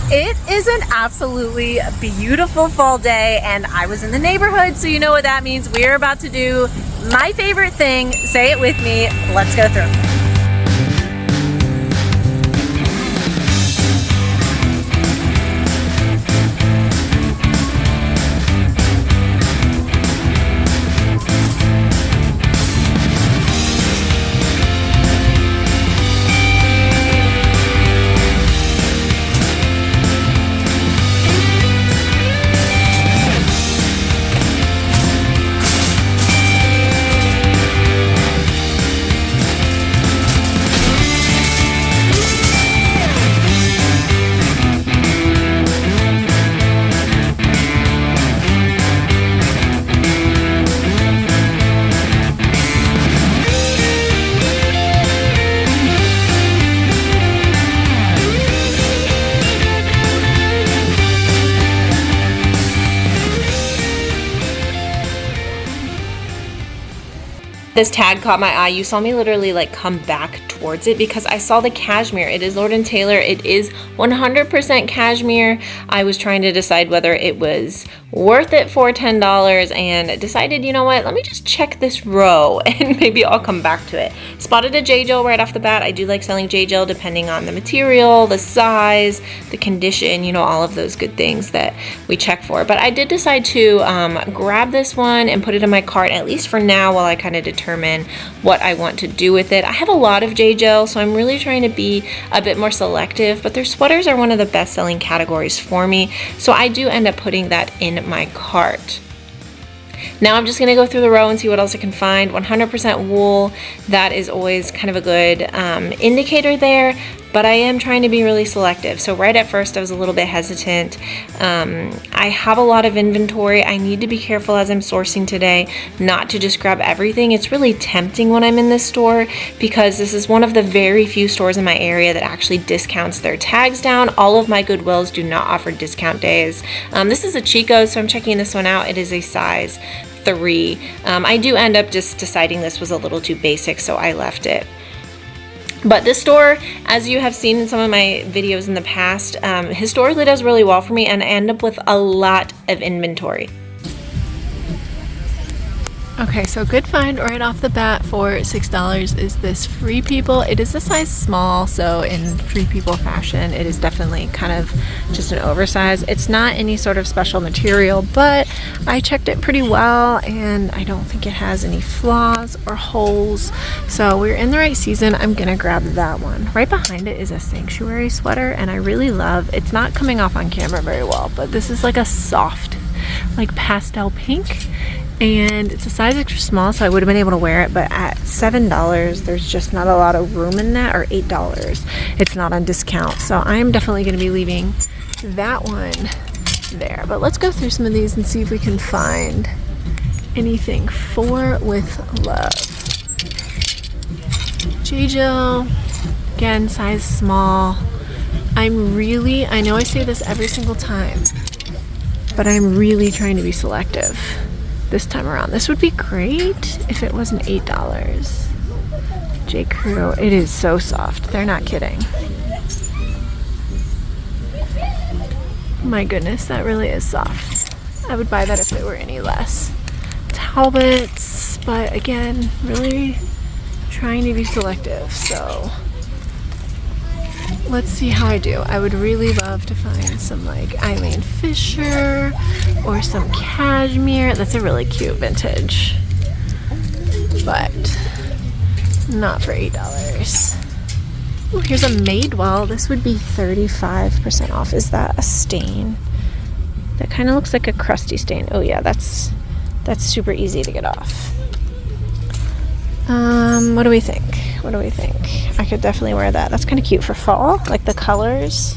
It is an absolutely beautiful fall day and I was in the neighborhood, so you know what that means. We're about to do my favorite thing. Say it with me. Let's go through. This tag caught my eye. You saw me literally like come back towards it because I saw the cashmere. It is Lord & Taylor. It is 100% cashmere. I was trying to decide whether it was worth it for $10 and decided, you know what, let me just check this row and maybe I'll come back to it. Spotted a J-gel right off the bat. I do like selling J-gel depending on the material, the size, the condition, you know, all of those good things that we check for. But I did decide to grab this one and put it in my cart, at least for now, while I kind of determine what I want to do with it. I have a lot of J-gel, so I'm really trying to be a bit more selective, but their sweaters are one of the best selling categories for me, so I do end up putting that in my cart. Now I'm just going to go through the row and see what else I can find. 100% wool, that is always kind of a good indicator there, but I am trying to be really selective. So right at first I was a little bit hesitant. I have a lot of inventory. I need to be careful as I'm sourcing today not to just grab everything. It's really tempting when I'm in this store because this is one of the very few stores in my area that actually discounts their tags down. All of my Goodwills do not offer discount days. This is a Chico's, so I'm checking this one out. It is a size 3. I do end up just deciding this was a little too basic, so I left it. But this store, as you have seen in some of my videos in the past, historically does really well for me, and I end up with a lot of inventory. Okay, so good find right off the bat for $6 is this Free People. It is a size small, so in Free People fashion, it is definitely kind of just an oversize. It's not any sort of special material, but I checked it pretty well, and I don't think it has any flaws or holes. So we're in the right season. I'm gonna grab that one. Right behind it is a Sanctuary sweater, and I really love, it's not coming off on camera very well, but this is like a soft, like pastel pink. And it's a size extra small, so I would have been able to wear it, but at $7 there's just not a lot of room in that, or $8. It's not on discount, so I am definitely going to be leaving that one there. But let's go through some of these and see if we can find anything for with love. J-gel, again, size small. I know I say this every single time, but I'm really trying to be selective this time around. This would be great if it wasn't $8. J. Crew, it is so soft. They're not kidding. My goodness, that really is soft. I would buy that if it were any less. Talbots, but again, really trying to be selective, so let's see how I do. I would really love to find some like Eileen Fisher or some cashmere. That's a really cute vintage, but not for $8. Ooh, here's a Madewell. This would be 35% off. Is that a stain? That kind of looks like a crusty stain. Oh yeah, that's super easy to get off. What do we think? What do we think? I could definitely wear that. That's kind of cute for fall, like the colors.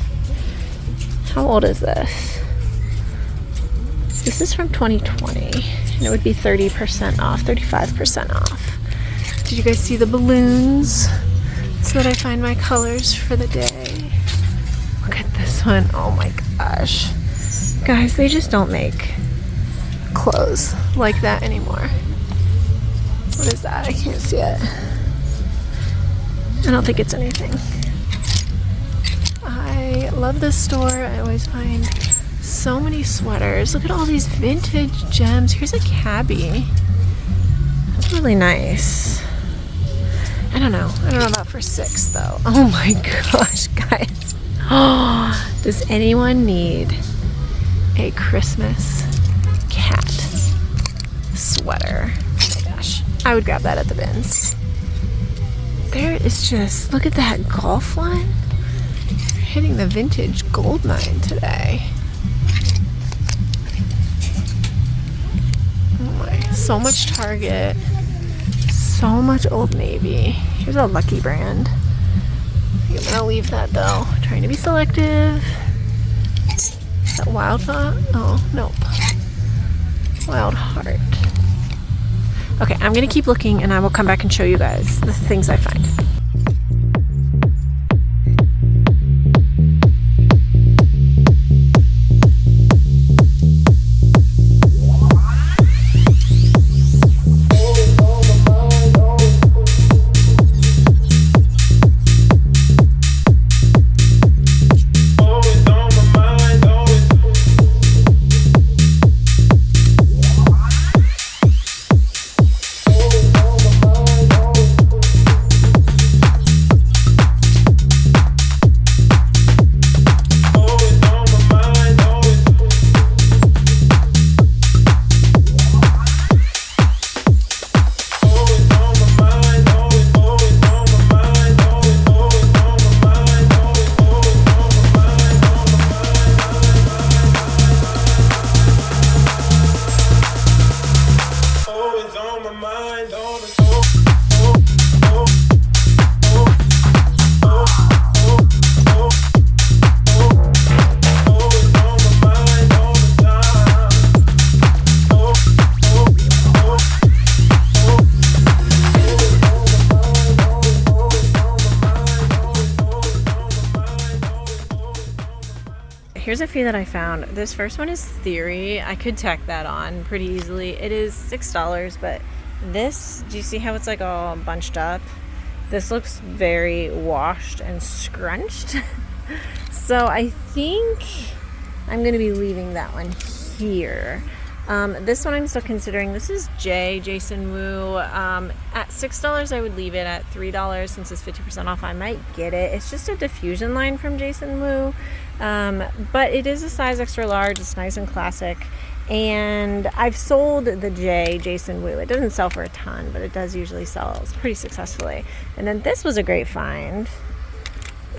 How old is this? This is from 2020, and it would be 30% off, 35% off. Did you guys see the balloons? So that I find my colors for the day. Look at this one. Oh my gosh. Guys, they just don't make clothes like that anymore. What is that? I can't see it. I don't think it's anything. I I love this store. I always find so many sweaters. Look at all these vintage gems. Here's a cabbie. That's really nice. I don't know about for $6 though. Oh my gosh, guys. Oh, does anyone need a Christmas cat sweater? Oh my gosh, I would grab that at the bins. There is just, look at that golf one. We're hitting the vintage gold mine today. Oh my, so much Target, so much Old Navy. Here's a Lucky Brand. I'm gonna leave that though. Trying to be selective. Is that Wild Thought? Oh, nope. Wild Heart. Okay, I'm gonna keep looking and I will come back and show you guys the things I find. Here's a few that I found. This first one is Theory. I could tack that on pretty easily. It is $6, but this, do you see how it's like all bunched up? This looks very washed and scrunched. So I think I'm gonna be leaving that one here. This one I'm still considering. This is Jason Wu. At $6 I would leave it. At $3 since it's 50% off I might get it. It's just a diffusion line from Jason Wu, but it is a size extra large. It's nice and classic, and I've sold the Jason Wu. It doesn't sell for a ton, but it does usually sell pretty successfully. And then this was a great find.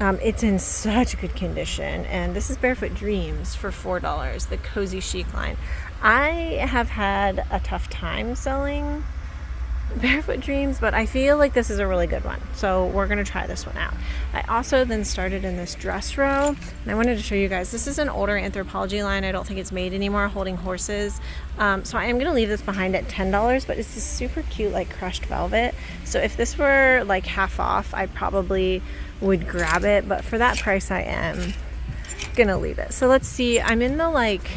It's in such good condition, and this is Barefoot Dreams for $4, the Cozy Chic line. I have had a tough time selling Barefoot Dreams, but I feel like this is a really good one, so we're gonna try this one out. I also then started in this dress row, and I wanted to show you guys. This is an older Anthropologie line. I don't think it's made anymore, holding horses. So I am gonna leave this behind at $10, but it's this super cute like crushed velvet. So if this were like half off, I probably would grab it, but for that price I am gonna leave it. So let's see, I'm in the like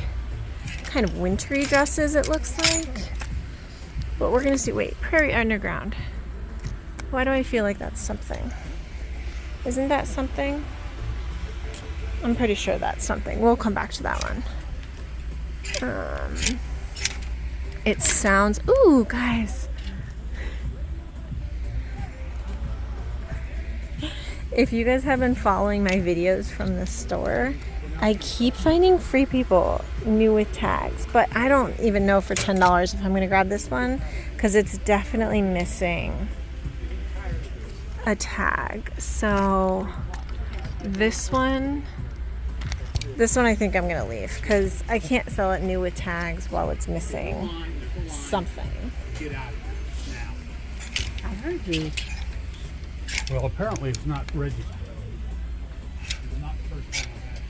kind of wintry dresses, it looks like, but we're gonna see. Wait, Prairie Underground, why do I feel like that's something? Isn't that something? I'm pretty sure that's something. We'll come back to that one. It sounds, ooh guys, if you guys have been following my videos from the store, I keep finding Free People new with tags, but I don't even know for $10 if I'm going to grab this one, because it's definitely missing a tag. So this one I think I'm going to leave, because I can't sell it new with tags while it's missing something. I heard you. Well, apparently it's not registered. It's not the first time I've had it.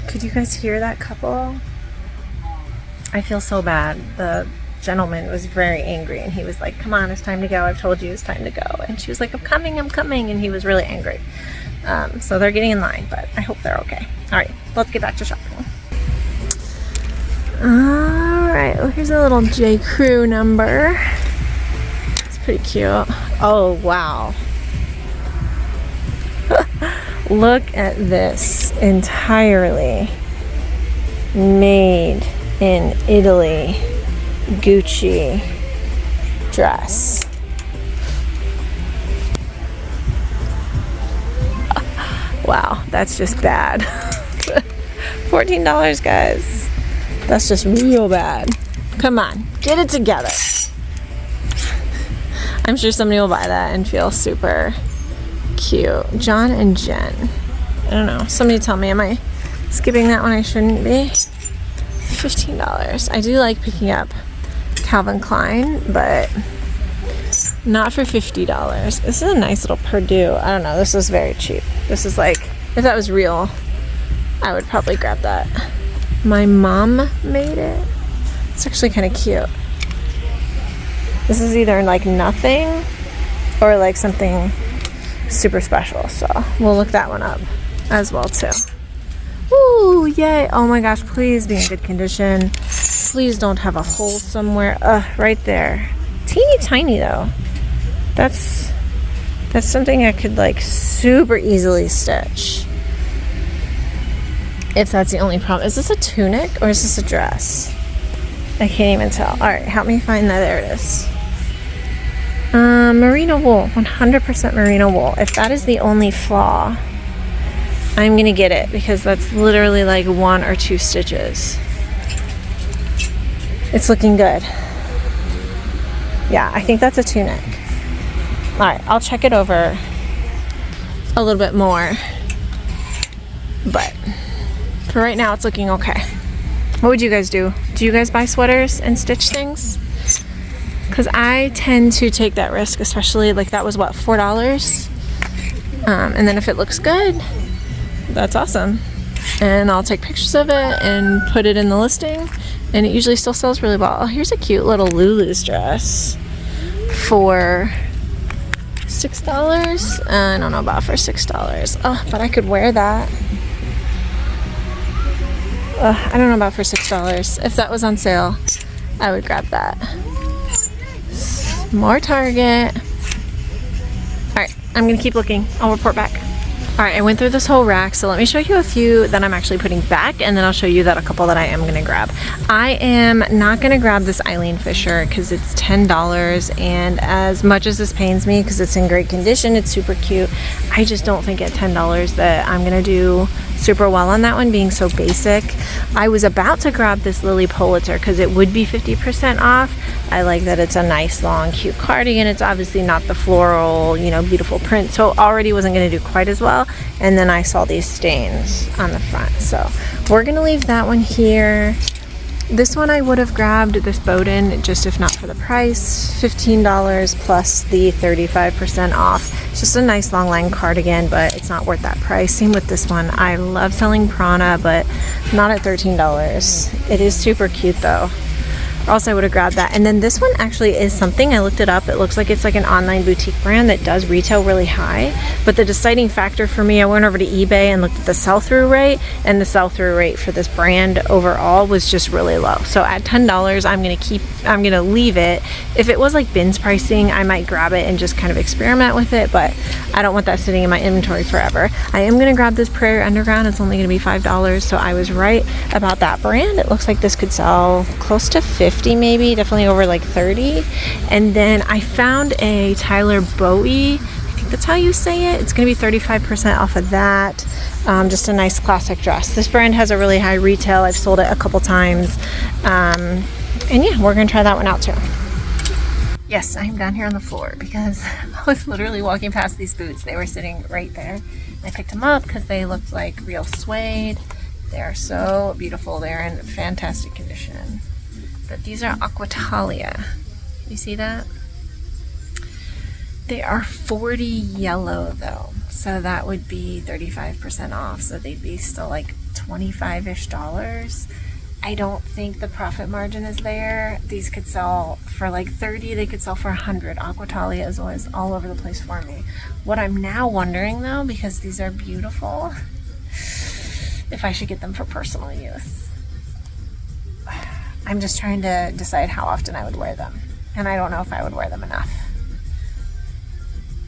Could you guys hear that couple? I feel so bad. The gentleman was very angry, and he was like, come on, it's time to go. I've told you it's time to go. And she was like, I'm coming. And he was really angry. So they're getting in line, but I hope they're okay. All right, let's get back to shopping. All right, well, here's a little J. Crew number. It's pretty cute. Oh, wow. look at this entirely made in Italy Gucci dress. Wow, that's just bad. $14, guys. That's just real bad. Come on, get it together. I'm sure somebody will buy that and feel super cute. John and Jen. I don't know. Somebody tell me, am I skipping that one? I shouldn't be. $15. I do like picking up Calvin Klein, but not for $50. This is a nice little Purdue. I don't know. This is very cheap. This is like, if that was real, I would probably grab that. My mom made it. It's actually kind of cute. This is either like nothing or like something super special. So we'll look that one up as well too. Ooh, yay. Oh my gosh, please be in good condition. Please don't have a hole somewhere. Right there. Teeny tiny though. That's something I could like super easily stitch. If that's the only problem. Is this a tunic or is this a dress? I can't even tell. All right, help me find that. There it is. Merino wool, 100% merino wool. If that is the only flaw, I'm gonna get it because that's literally like 1 or 2 stitches. It's looking good. Yeah, I think that's a tunic. All right, I'll check it over a little bit more, but for right now, it's looking okay. What would you guys do? Do you guys buy sweaters and stitch things? Because I tend to take that risk, especially like that was what, $4? And then if it looks good, that's awesome. And I'll take pictures of it and put it in the listing. And it usually still sells really well. Oh, here's a cute little Lulu's dress for $6. I don't know about for $6. Oh, but I could wear that. I don't know about for $6. If that was on sale, I would grab that. More Target. All right, I'm gonna keep looking. I'll report back. All right, I went through this whole rack, so let me show you a few that I'm actually putting back, and then I'll show you that a couple that I am gonna grab. I am not gonna grab this Eileen Fisher because it's $10, and as much as this pains me because it's in great condition, it's super cute, I just don't think at $10 that I'm gonna do super well on that one, being so basic. I was about to grab this Lily Pulitzer because it would be 50% off. I like that it's a nice long cute cardigan. It's obviously not the floral, you know, beautiful print, so already wasn't going to do quite as well. And then I saw these stains on the front, so we're gonna leave that one here. This one I would have grabbed, this Bowden, just if not for the price. $15 plus the 35% off. It's just a nice long line cardigan, but it's not worth that price. Same with this one. I love selling Prana, but not at $13. It is super cute though. Or else I would have grabbed that. And then this one actually is something, I looked it up, it looks like it's like an online boutique brand that does retail really high, but the deciding factor for me, I went over to eBay and looked at the sell-through rate, and the sell-through rate for this brand overall was just really low. So at $10, I'm gonna leave it. If it was like bins pricing, I might grab it and just kind of experiment with it, but I don't want that sitting in my inventory forever. I am gonna grab this Prairie Underground. It's only gonna be $5, so I was right about that brand. It looks like this could sell close to 50 maybe, definitely over like 30. And then I found a Tyler Bowie, I think that's how you say it. It's gonna be 35% off of that. Just a nice classic dress. This brand has a really high retail. I've sold it a couple times. And yeah, we're gonna try that one out too. Yes, I'm down here on the floor because I was literally walking past these boots. They were sitting right there. I picked them up because they looked like real suede. They are so beautiful. They're in fantastic condition. But these are Aquatalia. You see that? They are 40 yellow though. So that would be 35% off. So they'd be still like $25-ish. I don't think the profit margin is there. These could sell for like 30, they could sell for 100. Aquatalia is always all over the place for me. What I'm now wondering though, because these are beautiful, if I should get them for personal use. I'm just trying to decide how often I would wear them. And I don't know if I would wear them enough.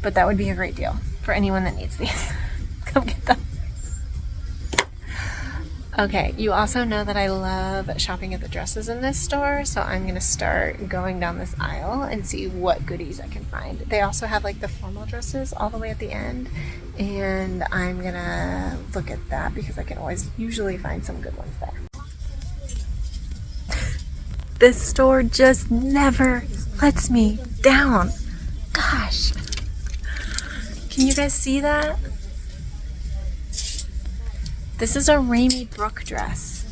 But that would be a great deal for anyone that needs these. Come get them. Okay, you also know that I love shopping at the dresses in this store, so I'm going to start going down this aisle and see what goodies I can find. They also have like the formal dresses all the way at the end, and I'm going to look at that because I can always usually find some good ones there. This store just never lets me down. Gosh. Can you guys see that? This is a Rainy Brook dress.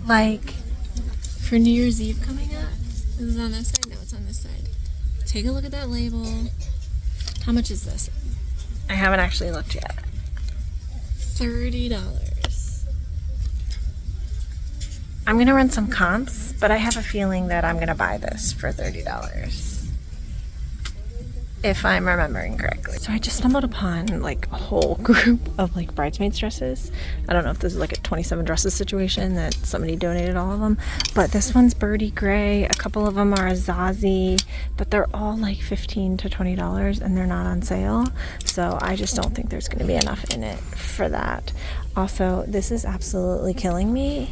Like, for New Year's Eve coming up. Is it on this side? No, it's on this side. Take a look at that label. How much is this? I haven't actually looked yet. $30. I'm gonna run some comps, but I have a feeling that I'm gonna buy this for $30. If I'm remembering correctly. So I just stumbled upon like a whole group of like bridesmaids dresses. I don't know if this is like a 27 dresses situation that somebody donated all of them, but this one's birdie gray. A couple of them are a Zazie, but they're all like $15 to $20 and they're not on sale. So I just don't think there's gonna be enough in it for that. Also, this is absolutely killing me,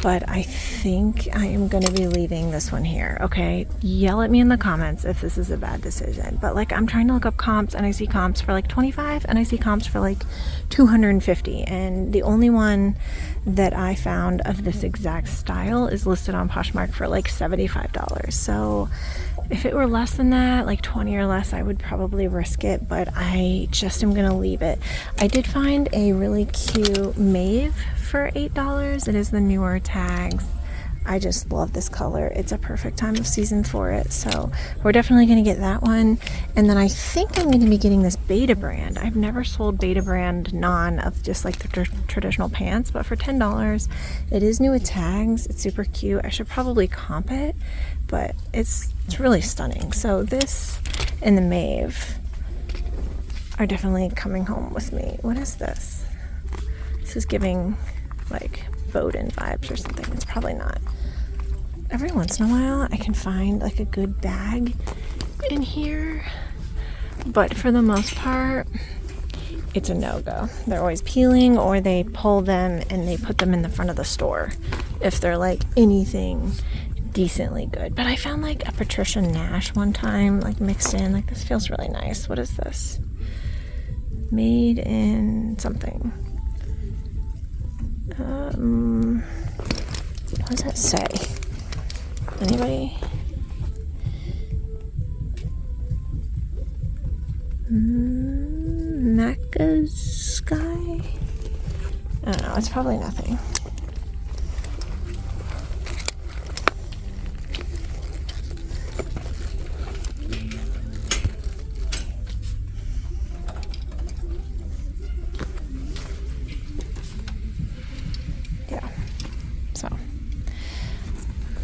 but I think I am going to be leaving this one here. Okay, yell at me in the comments if this is a bad decision, but like I'm trying to look up comps and I see comps for like 25 and I see comps for like 250, and the only one that I found of this exact style is listed on Poshmark for like $75. So if it were less than that, like 20 or less, I would probably risk it, but I just am gonna leave it. I did find a really cute Maeve for $8. It is the newer tags. I just love this color. It's a perfect time of season for it, so we're definitely gonna get that one. And then I think I'm gonna be getting this Beta brand. I've never sold Beta brand non of just like the traditional pants, but for $10, it is new with tags. It's super cute. I should probably comp it, but it's really stunning. So this and the Maeve are definitely coming home with me. What is this? This is giving like Bowden vibes or something. It's probably not. Every once in a while I can find like a good bag in here, but for the most part it's a no-go. They're always peeling, or they pull them and they put them in the front of the store if they're like anything decently good. But I found like a Patricia Nash one time, like mixed in. Like, this feels really nice. What is this? Made in something. What does that say? Anybody? Macca's Sky? I don't know. It's probably nothing.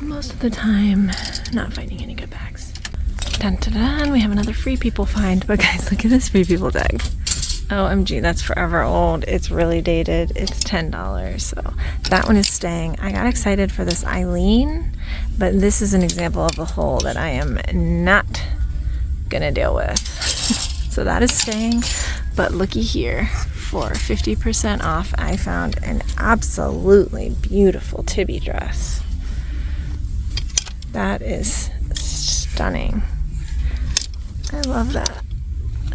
Most of the time, not finding any good bags. Dun dun dun, we have another Free People find, but guys, look at this Free People tag. OMG, that's forever old. It's really dated. It's $10, so that one is staying. I got excited for this Eileen, but this is an example of a hole that I am not gonna deal with. So that is staying, but looky here. For 50% off, I found an absolutely beautiful Tibby dress. That is stunning. I love that.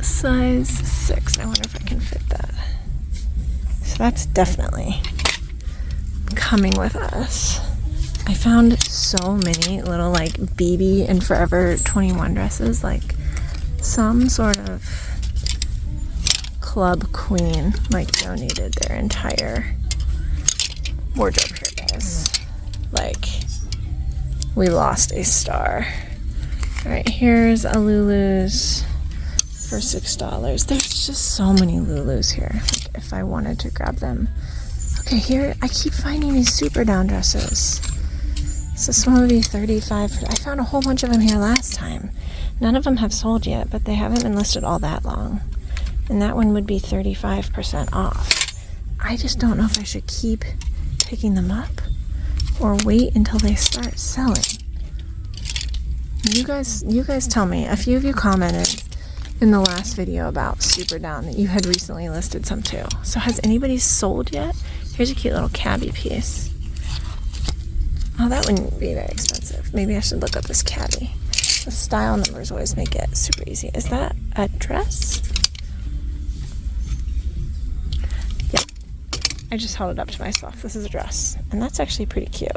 Size 6. I wonder if I can fit that. So that's definitely coming with us. I found so many little like BB and Forever 21 dresses, like some sort of club queen like donated their entire wardrobe here, guys. Like, we lost a star. All right, here's a Lulu's for $6. There's just so many Lulus here. Like, if I wanted to grab them. Okay, here I keep finding these super down dresses. So this one would be $35. I found a whole bunch of them here last time. None of them have sold yet, but they haven't been listed all that long. And that one would be 35% off. I just don't know if I should keep picking them up or wait until they start selling. You guys tell me. A few of you commented in the last video about Super Down that you had recently listed some too. So has anybody sold yet? Here's a cute little cabbie piece. Oh, that wouldn't be very expensive. Maybe I should look up this cabbie. The style numbers always make it super easy. Is that a dress? Yep. I just held it up to myself. This is a dress. And that's actually pretty cute.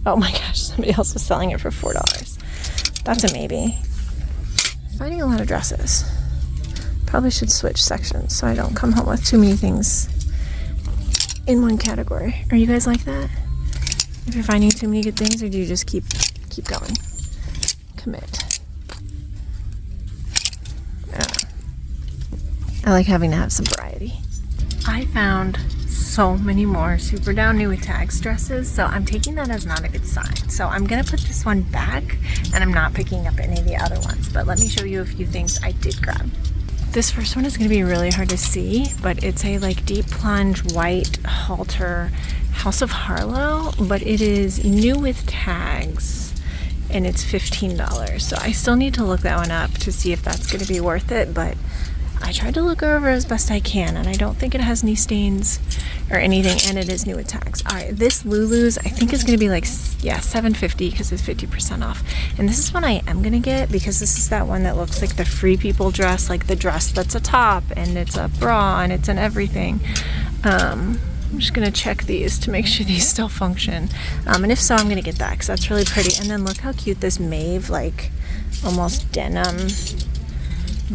Oh my gosh, somebody else was selling it for $4. That's a maybe. Finding a lot of dresses. Probably should switch sections so I don't come home with too many things in one category. Are you guys like that? If you're finding too many good things, or do you just keep going? Commit. I don't know. I like having to have some variety. I found so many more Super Down new with tags dresses, so I'm taking that as not a good sign. So I'm gonna put this one back, and I'm not picking up any of the other ones, but let me show you a few things I did grab. This first one is gonna be really hard to see, but it's a like deep plunge white halter House of Harlow, but it is new with tags and it's $15. So I still need to look that one up to see if that's gonna be worth it, but I tried to look over as best I can, and I don't think it has any stains or anything, and it is new with tags. All right, this Lulu's I think is going to be like, yeah, $7.50 because it's 50% off. And this is one I am going to get because this is that one that looks like the Free People dress, like the dress that's a top and it's a bra and it's an everything. I'm just going to check these to make sure these still function. And if so, I'm going to get that because that's really pretty. And then look how cute this Maeve, like almost denim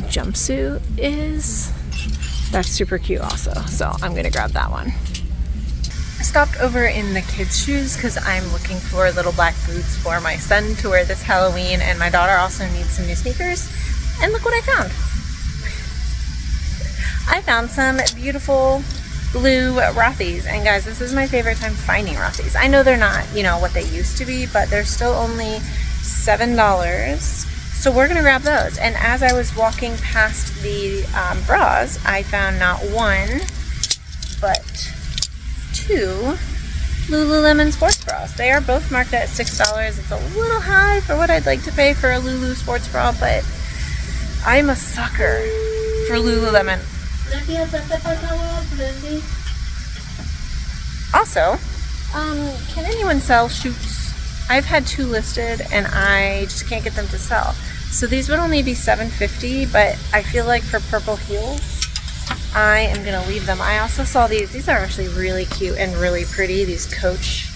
jumpsuit is. That's super cute also, so I'm gonna grab that one. I stopped over in the kids' shoes because I'm looking for little black boots for my son to wear this Halloween, and my daughter also needs some new sneakers. And look what I found. I found some beautiful blue Rothy's, and guys, this is my favorite time finding Rothy's. I know they're not, you know, what they used to be, but they're still only $7. So we're gonna grab those. And as I was walking past the bras, I found not one, but two Lululemon sports bras. They are both marked at $6. It's a little high for what I'd like to pay for a Lulu sports bra, but I'm a sucker for Lululemon. Also, can anyone sell shoots? I've had two listed and I just can't get them to sell. So these would only be $7.50, but I feel like for purple heels, I am gonna leave them. I also saw these. These are actually really cute and really pretty. These Coach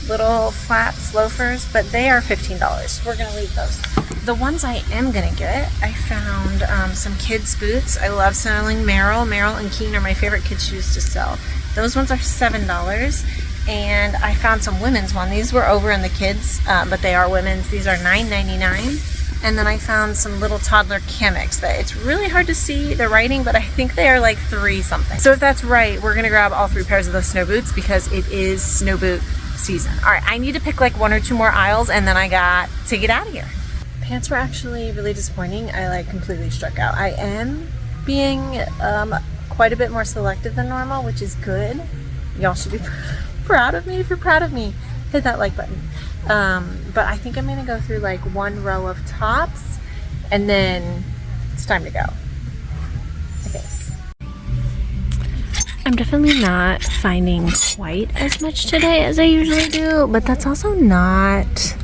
little flats loafers, but they are $15. We're gonna leave those. The ones I am gonna get, I found some kids boots. I love selling Merrell. Merrell and Keen are my favorite kids shoes to sell. Those ones are $7. And I found some women's one. These were over in the kids, but they are women's. These are $9.99. And then I found some little toddler Chemics that it's really hard to see the writing, but I think they are like $3 something. So if that's right, we're gonna grab all 3 pairs of those snow boots because it is snow boot season. All right, I need to pick like 1 or 2 more aisles and then I got to get out of here. Pants were actually really disappointing. I like completely struck out. I am being quite a bit more selective than normal, which is good. Y'all should be proud of me. If you're proud of me, hit that like button. But I think I'm gonna go through like 1 row of tops and then it's time to go, I think. I'm definitely not finding quite as much today as I usually do, but that's also not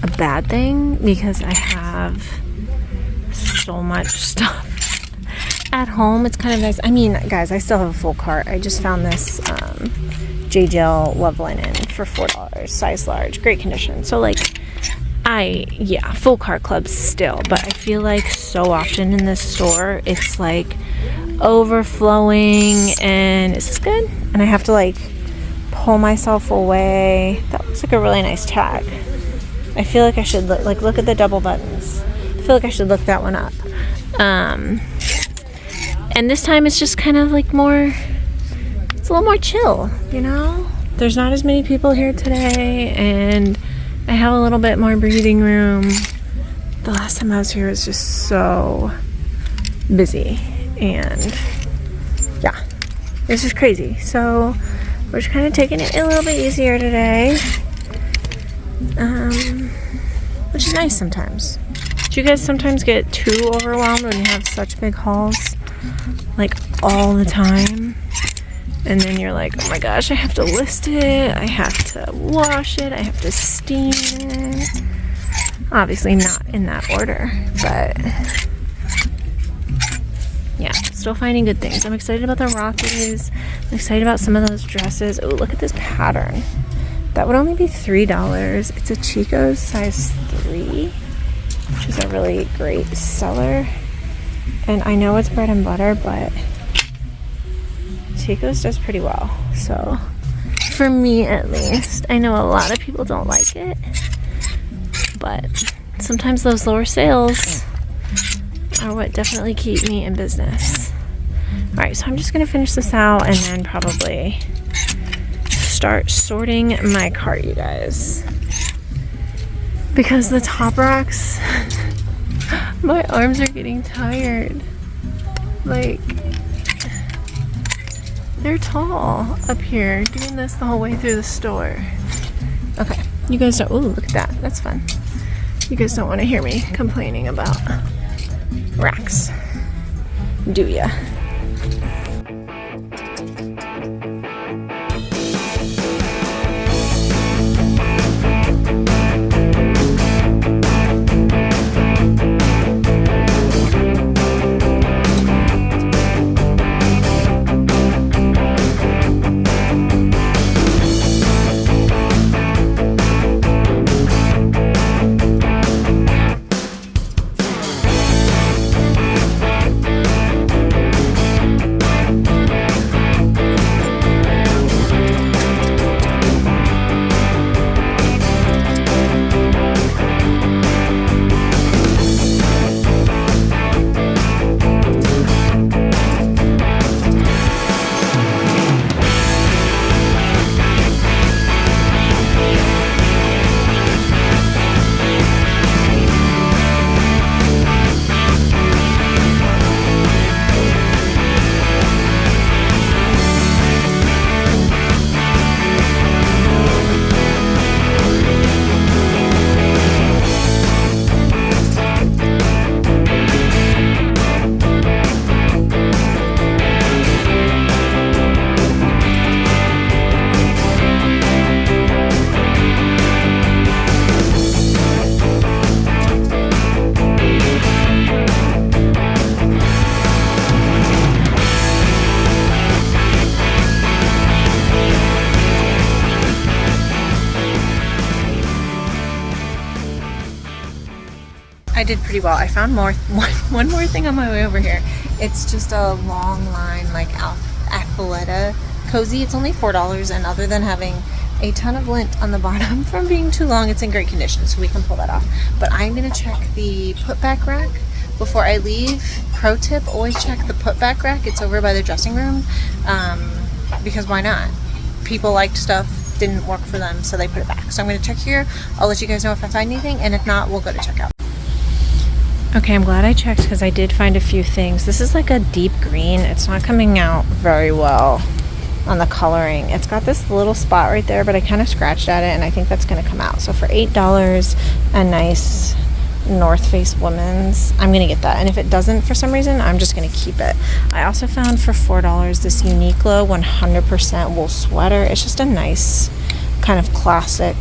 a bad thing because I have so much stuff at home. It's kind of nice. I mean, guys, I still have a full cart. I just found this J-Gel Love Linen for $4, size large, great condition. So like, yeah, full cart club still, but I feel like so often in this store, it's like overflowing and is this good? And I have to like pull myself away. That looks like a really nice tag. I feel like I should look at the double buttons. I feel like I should look that one up. And this time it's just kind of like more, it's a little more chill, you know? There's not as many people here today and I have a little bit more breathing room. The last time I was here was just so busy and yeah, this is crazy. So we're just kind of taking it a little bit easier today. which is nice sometimes. Do you guys sometimes get too overwhelmed when you have such big hauls, like all the time? And then you're like, oh my gosh, I have to list it, I have to wash it, I have to steam it. Obviously not in that order, but yeah, still finding good things. I'm excited about the Rothy's. I'm excited about some of those dresses. Oh, look at this pattern. That would only be $3. It's a Chico's size 3, which is a really great seller. And I know it's bread and butter, but Chico's does pretty well. So for me at least, I know a lot of people don't like it, but sometimes those lower sales are what definitely keep me in business. All right, so I'm just gonna finish this out and then probably start sorting my cart, you guys, because the top racks, my arms are getting tired. Like, they're tall up here, doing this the whole way through the store. Okay, you guys don't, oh, look at that, that's fun. You guys don't want to hear me complaining about racks, do ya? I did pretty well. I found one more thing on my way over here. It's just a long line, like Athleta cozy. It's only $4, and other than having a ton of lint on the bottom from being too long, it's in great condition, so we can pull that off. But I'm gonna check the put-back rack before I leave. Pro tip, always check the put-back rack. It's over by the dressing room, because why not? People liked stuff, didn't work for them, so they put it back. So I'm gonna check here. I'll let you guys know if I find anything, and if not, we'll go to checkout. Okay, I'm glad I checked because I did find a few things. This is like a deep green. It's not coming out very well on the coloring. It's got this little spot right there, but I kind of scratched at it and I think that's gonna come out. So for $8, a nice North Face women's, I'm gonna get that. And if it doesn't for some reason, I'm just gonna keep it. I also found for $4 this Uniqlo 100% wool sweater. It's just a nice kind of classic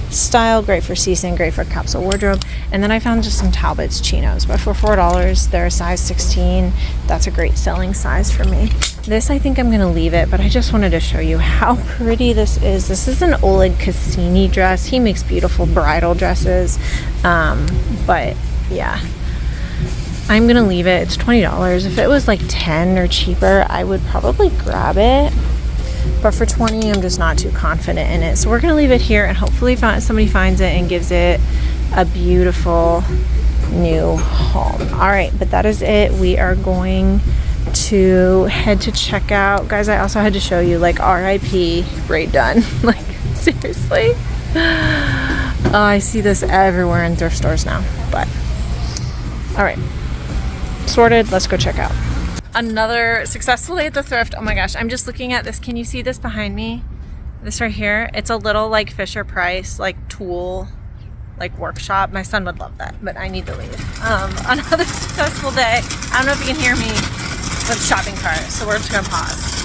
style, great for season, great for capsule wardrobe. And then I found just some Talbot's chinos, but for $4 they're a size 16. That's a great selling size for me. This, I think I'm gonna leave it, but I just wanted to show you how pretty this is. This is an Oleg Cassini dress. He makes beautiful bridal dresses, but yeah, I'm gonna leave it. It's $20. If it was like 10 or cheaper, I would probably grab it. But for 20, I'm just not too confident in it. So we're gonna leave it here and hopefully somebody finds it and gives it a beautiful new home. All right, but that is it. We are going to head to checkout. Guys, I also had to show you, like, RIP Raid Done. Like, seriously? Oh, I see this everywhere in thrift stores now. But, all right, sorted. Let's go check out. Another successful day at the thrift. Oh my gosh, I'm just looking at this. Can you see this behind me? This right here. It's a little like Fisher Price, like tulle, like workshop. My son would love that, but I need to leave. Another successful day. I don't know if you can hear me with the shopping cart, so we're just gonna pause.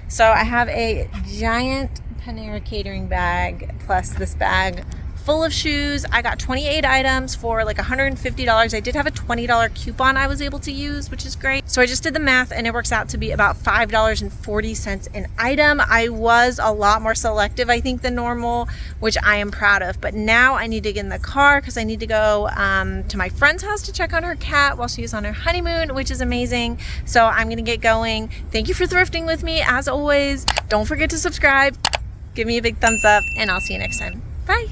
So I have a giant Panera catering bag plus this bag full of shoes. I got 28 items for like $150. I did have a $20 coupon I was able to use, which is great. So I just did the math and it works out to be about $5.40 an item. I was a lot more selective, I think, than normal, which I am proud of. But now I need to get in the car because I need to go to my friend's house to check on her cat while she's on her honeymoon, which is amazing. So I'm gonna get going. Thank you for thrifting with me as always. Don't forget to subscribe, give me a big thumbs up, and I'll see you next time. Bye.